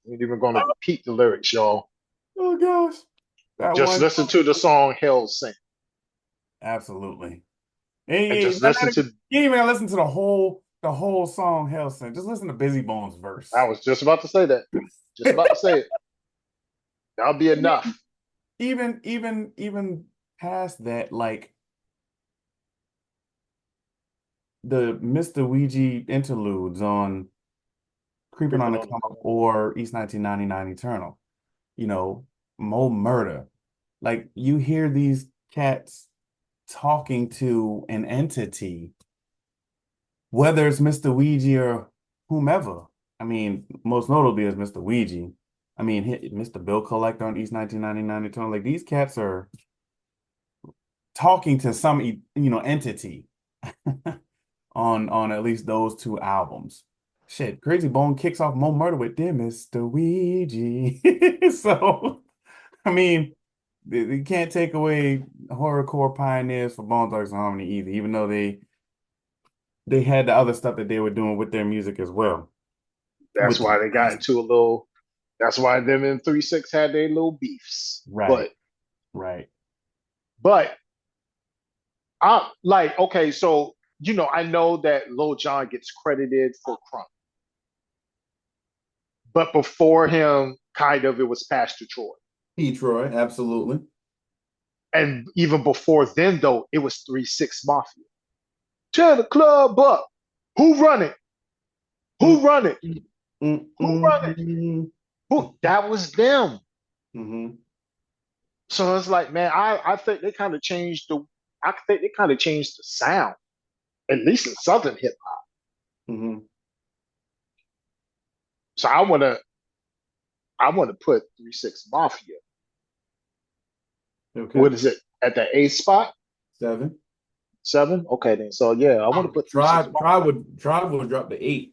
We ain't even going to repeat the lyrics, y'all. Oh gosh. That Just one listen to the song Hell Sing. absolutely. And And just listen to. you ain't even listen to the whole song Hellsing. Just listen to Busy Bones verse. I was just about to say that. Just about to say it. That'll be enough. Even past that, like the Mr. Ouija interludes on Creeping on the Come Up or East 1999 Eternal, Mo Murder. Like you hear these cats talking to an entity, whether it's Mr. Ouija or whomever. I mean, most notably is Mr. Ouija. I mean, Mr. Bill Collector on East 1999 Eternal. Like these cats are talking to some, entity on at least those two albums. Shit, Crazy Bone kicks off Mo Murder with Dear Mr. Ouija. So, I mean, you can't take away horrorcore pioneers for Bone Thugs and Harmony either, even though they had the other stuff that they were doing with their music as well. That's With why they got into a little. That's why them and 3-6 had their little beefs. right, right. But I like okay, so I know that Lil Jon gets credited for Crunk, but before him, kind of it was Pastor Troy, P. Troy, absolutely. and even before then, though, it was 3-6 Mafia. Tear the club up. Who run it? Who run it? Who run it? Who? That was them. Mm-hmm. So it's like, man, I think they kind of changed the. I think they kind of changed the sound, at least in Southern hip hop. Mm-hmm. So I wanna put 3-6 Mafia. Okay. What is it at the eighth spot? 7. 7? Okay, then. So yeah, I want to put 3-6 Mafia. Tribe would drop to 8.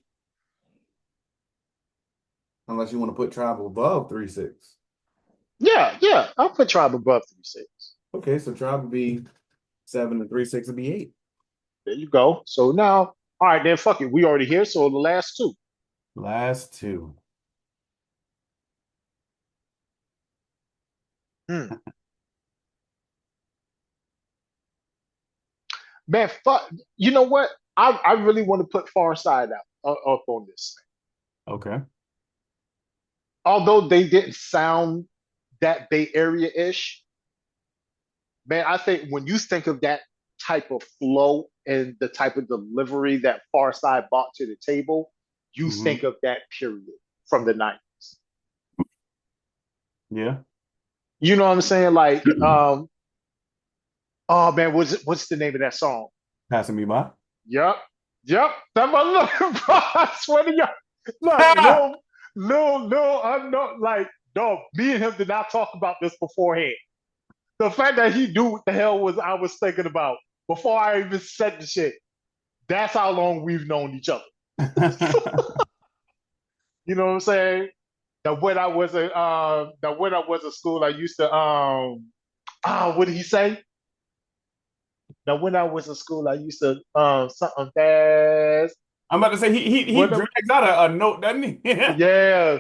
Unless you want to put Tribe above 3-6. Yeah, I'll put Tribe above 3-6. Okay, so Tribe would be 7 and 3-6 would be 8. There you go. So now, all right, then fuck it. We already here. So the last two. Last two. Hmm. Man, fuck. You know what? I really want to put Far Side out up on this thing. Okay. Although they didn't sound that Bay Area-ish, man, I think when you think of that type of flow and the type of delivery that Far Side brought to the table, you Mm-hmm. think of that period from the 90s. Yeah. You know what I'm saying? Like, oh man, what's the name of that song? Passing me by. Yep. That my look, bro. I swear to God. Look, Lil, I'm not like, dog, me and him did not talk about this beforehand. The fact that he knew what the hell was I was thinking about before I even said the shit. That's how long we've known each other. You know what I'm saying? That when I was at school, I used to what did he say? Now when I was in school, I used to something fast. I'm about to say he When I- drags out a note, doesn't he? yeah.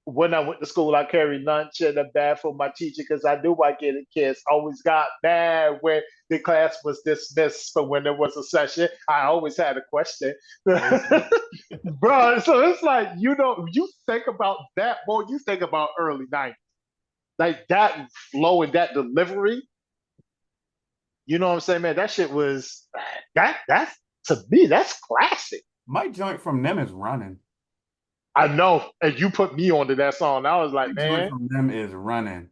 When I went to school, I carried lunch in the bag for my teacher because I knew I get a kiss. Always got mad when the class was dismissed, but when there was a session, I always had a question. Bro, so it's like, you think about that, boy, you think about early 90s. Like that flow and that delivery, you know what I'm saying, man? That shit was, that's, to me, that's classic. My joint from them is running. I know. And you put me onto that song. I was like, My joint man, from them is running.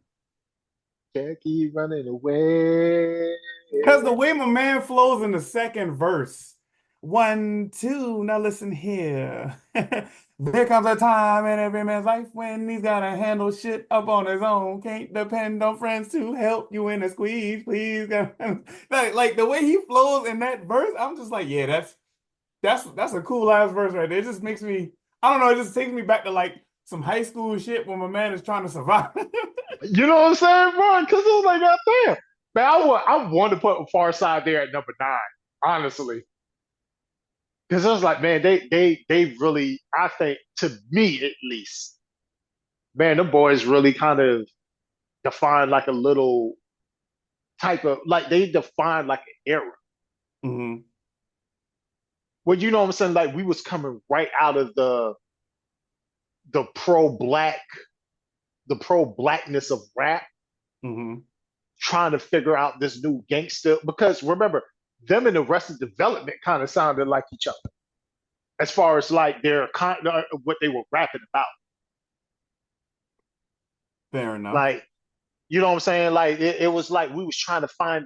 can't keep running away. Because the way my man flows in the second verse. 1, 2, now listen here. There comes a time in every man's life when he's gotta handle shit up on his own. Can't depend on friends to help you in a squeeze. Please, like the way he flows in that verse, I'm just like, yeah, that's a cool ass verse right there. It just makes me, I don't know, it just takes me back to like some high school shit when my man is trying to survive. You know what I'm saying, bro? Because it was like, God damn. Man, I want to put Far Side there at number 9, honestly. Because I was like, man, they really, I think, to me at least, man, the boys really kind of defined like a little type of, like they defined like an era. Mm-hmm. Well, you know what I'm saying? Like we was coming right out of the pro black, the pro blackness of rap, Mm-hmm. trying to figure out this new gangster. Because remember, them and the Arrested Development kind of sounded like each other as far as like their what they were rapping about. Fair enough. Like, you know what I'm saying? Like it was like we was trying to find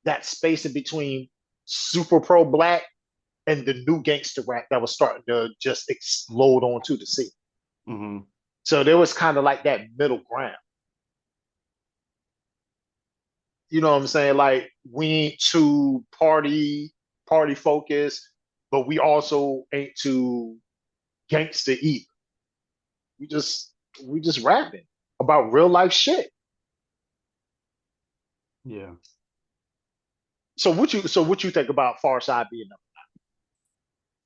that space in between super pro black and the new gangster rap that was starting to just explode onto the scene. Mm-hmm. So there was kind of like that middle ground. You know what I'm saying? Like we ain't too party focused, but we also ain't too gangster either. We just rapping about real life shit. Yeah. So what you think about Far Side being number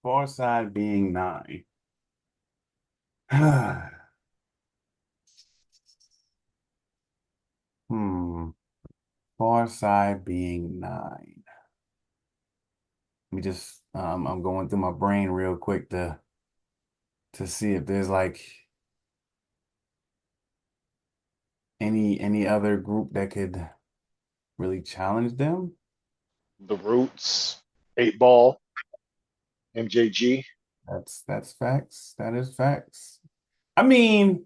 Far Side being 9. Hmm. Far Side being 9. Let me just I'm going through my brain real quick to see if there's like any other group that could really challenge them. The Roots, 8 Ball, MJG. That's facts. That is facts. I mean,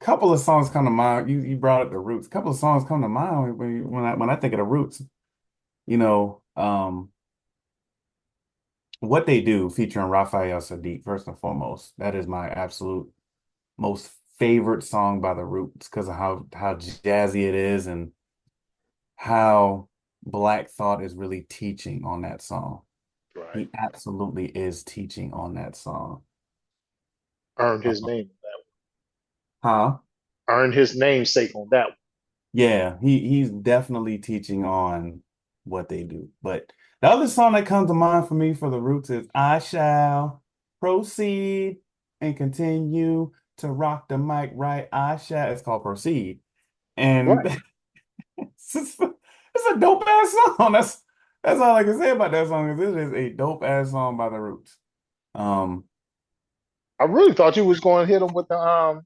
a couple of songs come to mind. You brought up the Roots. A couple of songs come to mind when I think of the Roots. You know, what they do featuring Raphael Sadiq, first and foremost. That is my absolute most favorite song by the Roots because of how jazzy it is and how Black Thought is really teaching on that song. Right. He absolutely is teaching on that song. Earned his Uh, name on that huh? one. Earned his namesake on that one. Yeah, he's definitely teaching on what they do. But the other song that comes to mind for me for the Roots is I Shall Proceed and Continue to Rock the Mic Right. I Shall. It's called Proceed. And Right. it's a dope ass song. That's all I can say about that song is it is a dope ass song by the Roots. Um, I really thought you was going to hit him with the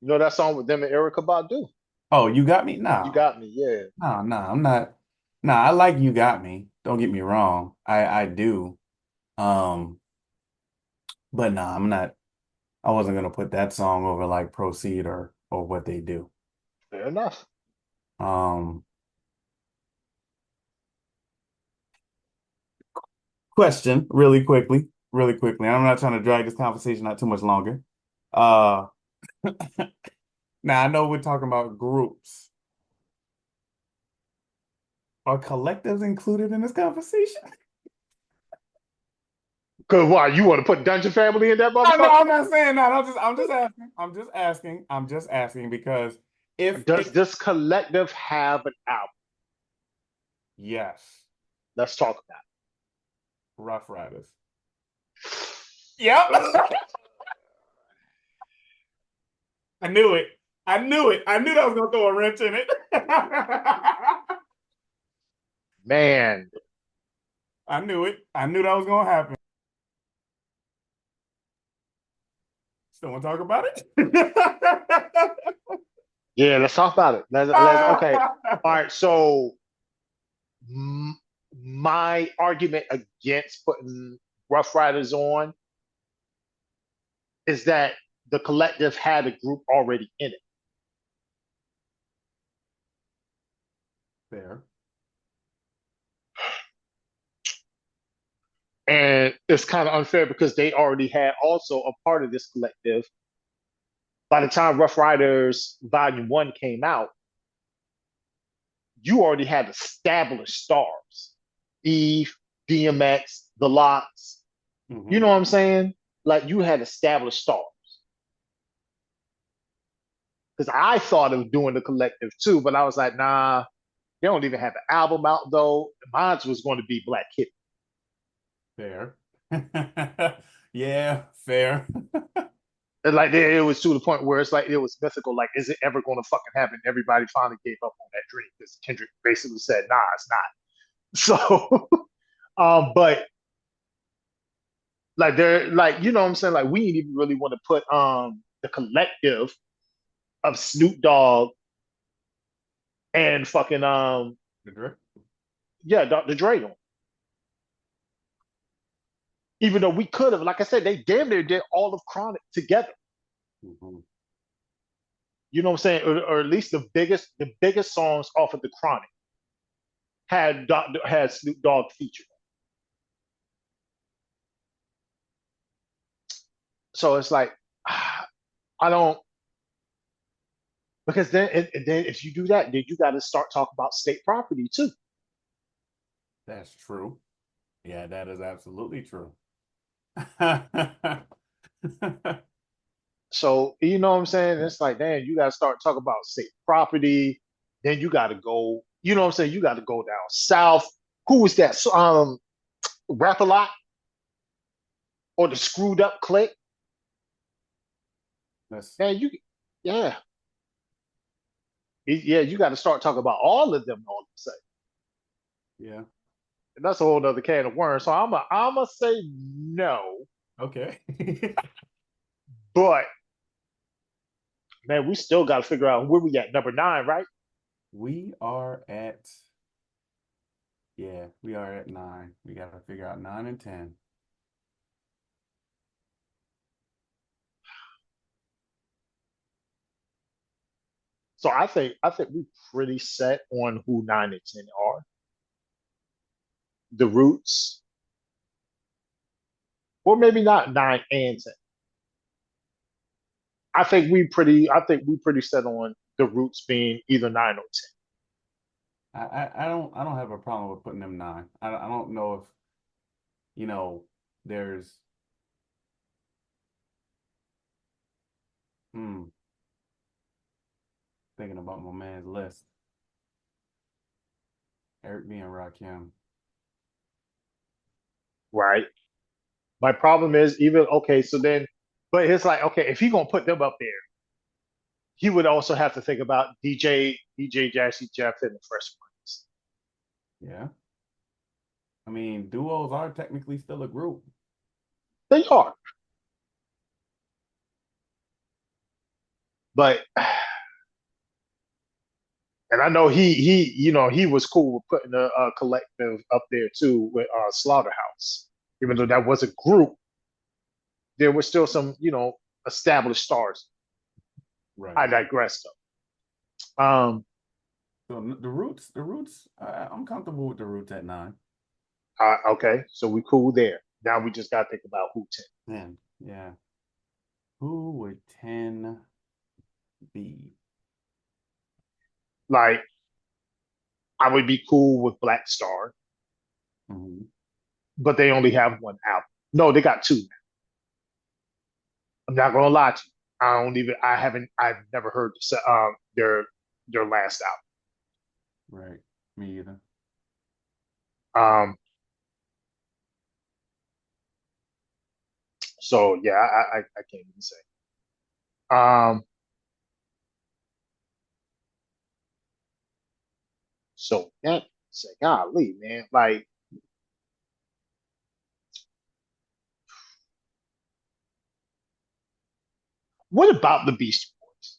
that song with them and Erica Badu. oh, You Got Me? You No. got me, yeah. No, I'm not. No, I like You Got Me. Don't get me wrong. I do. Um, but no, I'm not. I wasn't gonna put that song over like Proceed or What They Do. Fair enough. Um, Question really quickly. I'm not trying to drag this conversation out too much longer. Uh, Now I know we're talking about groups. Are collectives included in this conversation? Cause why you want to put Dungeon Family in that I know motherfucker? I'm not saying that. I'm just asking because Does if this collective have an album? yes, Let's talk about Rough Riders. Yep. it. I knew it. I knew it. I knew that was gonna throw a wrench in it. Man, I knew it. I knew that was gonna happen. Still want to talk about it? yeah, let's talk about it. Let's okay. All right, so m- my argument against putting Rough Riders on is that the collective had a group already in it. Fair. And it's kind of unfair because they already had also a part of this collective. By the time Rough Riders Volume 1 came out, you already had established stars. Eve, DMX, The Lots. You Mm-hmm. know what I'm saying? Like you had established stars. Because I thought of doing the collective too, but I was like, nah, they don't even have an album out though. Mine was going to be Black Kid. Fair. Yeah, fair. And like it was to the point where it's like it was mythical. Like, is it ever going to fucking happen? Everybody finally gave up on that dream because Kendrick basically said, "Nah, it's not." So, but like they're like, you know what I'm saying? Like we didn't even really want to put the collective of Snoop Dogg and fucking yeah, Dr. Dre on. Even though we could have, like I said, they damn near did all of Chronic together. Mhm. You know what I'm saying? Or at least the biggest songs off of the Chronic had Snoop Dogg featured. So it's like I don't because then if you do that, then you got to start talking about state property too. That's true. Yeah, that is absolutely true. So you know what I'm saying? It's like, damn, you gotta start talking about state property. Then you gotta go, you know what I'm saying? You gotta go down south. Who was that? So, Rap a Lot or the Screwed Up Click? That's Man, yeah, yeah, you got to start talking about all of them all of a sudden. yeah. And that's a whole other can of worms. So I'm a say no, Okay. but man, we still got to figure out where we at number 9, right? We are at, yeah, we are at 9. We got to figure out 9 and 10. So I think we pretty set on who 9 and 10 are. The Roots, or maybe not 9 and 10. I think we pretty set on the Roots being either 9 or 10. I don't have a problem with putting them 9. I don't know if, you know, there's, hmm, thinking about my man's list. Eric B. and Rakim. Right. My problem is even okay, so then, but it's like okay, if he gonna put them up there, he would also have to think about DJ Jazzy Jeff and the Fresh Prince. Yeah. I mean, duos are technically still a group. They are, but and I know he was cool with putting a collective up there too with Slaughterhouse, even though that was a group. There were still some established stars. Right. I digress though. So the roots, I'm comfortable with the roots at 9. Okay, so we cool there. Now we just gotta think about who 10. Man, yeah. Who would 10 be? Like I would be cool with Black Star, Mhm. but they only have one album. No, they got two now. I'm not gonna lie to you. I've never heard their last Right. Me either. album. So yeah, I can't even say. Um, so that say, golly, man, like what about the Beastie Boys?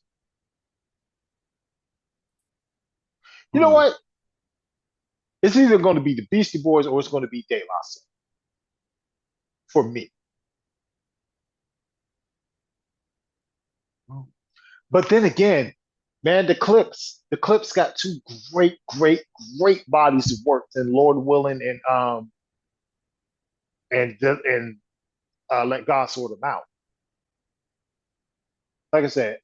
You know Hmm. what? It's either going to be the Beastie Boys or it's going to be De La Soul for me. Oh, But then again, man, the Clips got two great bodies of work, and Lord willing, and let God sort them out. Like I said,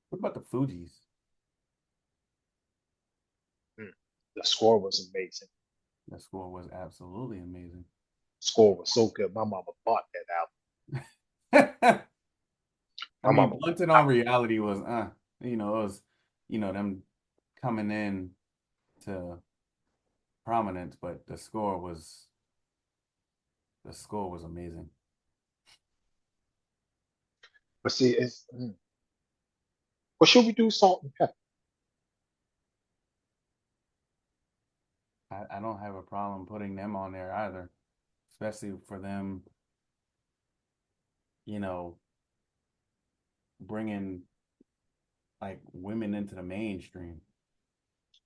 what about the Fugees? the score was amazing. That score was absolutely amazing. Score was so good. My mama bought that album. I My mean, mama, Blunted on Reality was, it was, them coming in to prominence, but the score was amazing. but see, what should we do? Salt and pepper. I don't have a problem putting them on there either, especially for them, you know, bringing like women into the mainstream.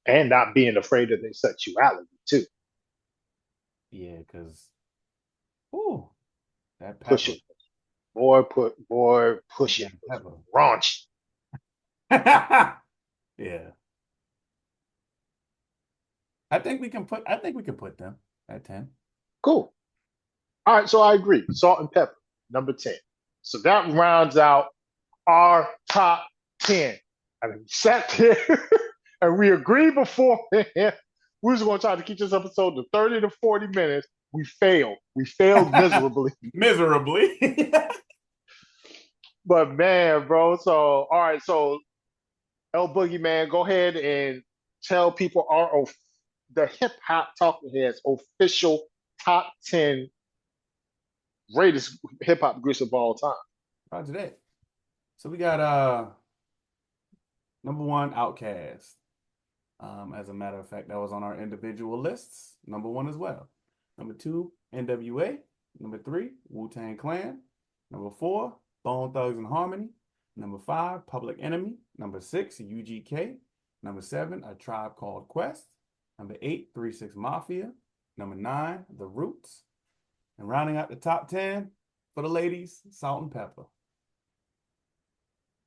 And not being afraid of their sexuality too. Yeah, because, ooh, that Push pepper, it, push it. that pepper. Raunchy. Yeah. I think we can put them at 10. Cool. All right, so I agree. Salt and pepper, number 10. So that rounds out our top 10. I mean, we sat there and we agreed beforehand. We was going to try to keep this episode to 30 to 40 minutes. We failed. We failed miserably. Miserably. But man, bro. So all right. So L-Boogie, man, go ahead and tell people the Hip Hop Talking Heads official top 10 greatest hip hop groups of all time. Roger that. So we got number one, Outkast. As a matter of fact, that was on our individual lists. Number one as well. Number two, NWA. Number three, Wu-Tang Clan. Number four, Bone Thugs-n-Harmony. Number five, Public Enemy. Number six, UGK. Number seven, A Tribe Called Quest. Number eight, 3 6 Mafia. Number nine, The Roots. And rounding out the top 10 for the ladies, Salt and Pepper.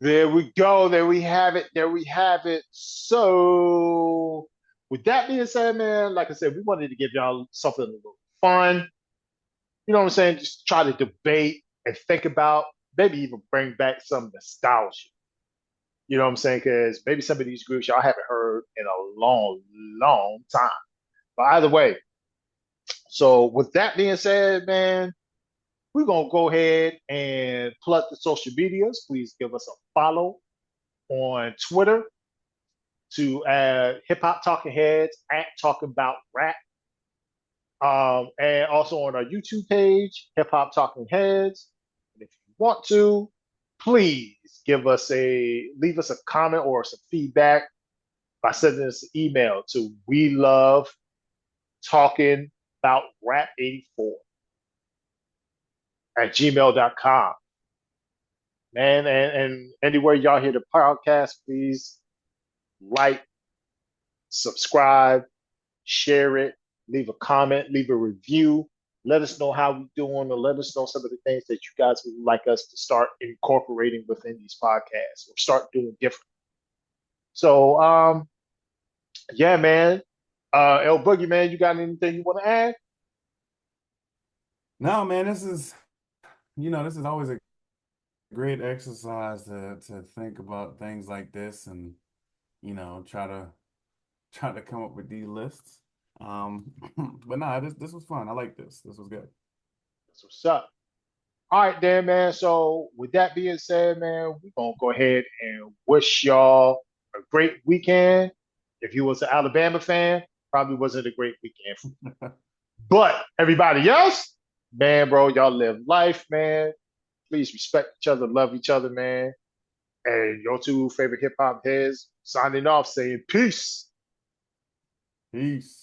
There we go. There we have it. There we have it. So, with that being said, man, like I said, we wanted to give y'all something a little fun. You know what I'm saying? Just try to debate and think about, maybe even bring back some nostalgia. You know what I'm saying? Because maybe some of these groups y'all haven't heard in a long, long time. But either way, so with that being said, man, we're going to go ahead and plug the social medias. Please give us a follow on Twitter to Hip Hop Talking Heads at Talking About Rap. And also on our YouTube page, Hip Hop Talking Heads. And if you want to, please leave us a comment or some feedback by sending us an email to we love talking about rap 84 at gmail.com. Man, and anywhere y'all hear the podcast, please like, subscribe, share it, leave a comment, leave a review. Let us know how we're doing, or let us know some of the things that you guys would like us to start incorporating within these podcasts or start doing different. So, yeah, man. L-Boogie, man, you got anything you want to add? No, man, this is always a great exercise to think about things like this and, try to come up with these lists. But nah, this was fun. I like this. This was good. That's what's up. All right, then, man. So, with that being said, man, we're going to go ahead and wish y'all a great weekend. If you was an Alabama fan, probably wasn't a great weekend for you. But everybody else, man, bro, y'all live life, man. Please respect each other, love each other, man. And your two favorite hip hop heads signing off saying peace. Peace.